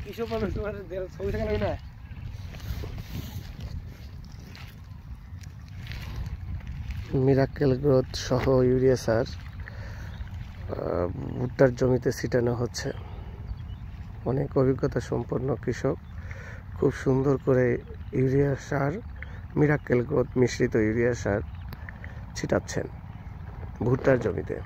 কৃষক মানুষ ছবি থাকা লাগবে না। মিরাকেল গ্রোথ সহ ইউরিয়া সার ভুট্টার জমিতে ছিটানো হচ্ছে। অনেক অভিজ্ঞতা সম্পন্ন কৃষক খুব সুন্দর করে ইউরিয়া সার, মিরাকেল গ্রোথ মিশ্রিত ইউরিয়া সার ছিটাচ্ছেন ভুট্টার জমিতে।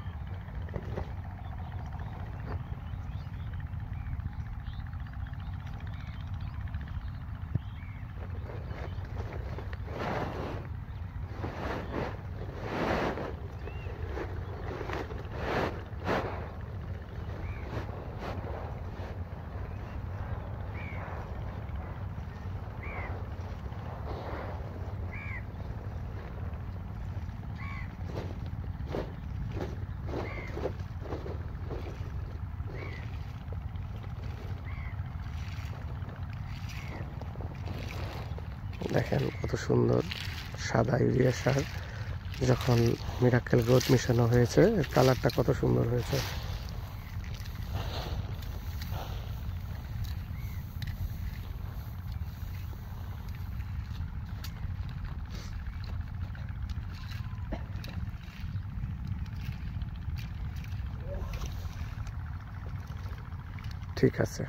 দেখেন কত সুন্দর সাদা ইউরিয়া সার, যখন মিরাকেল গ্রোথ মিশানো হয়েছে কালারটা কত সুন্দর হয়েছে। ঠিক আছে।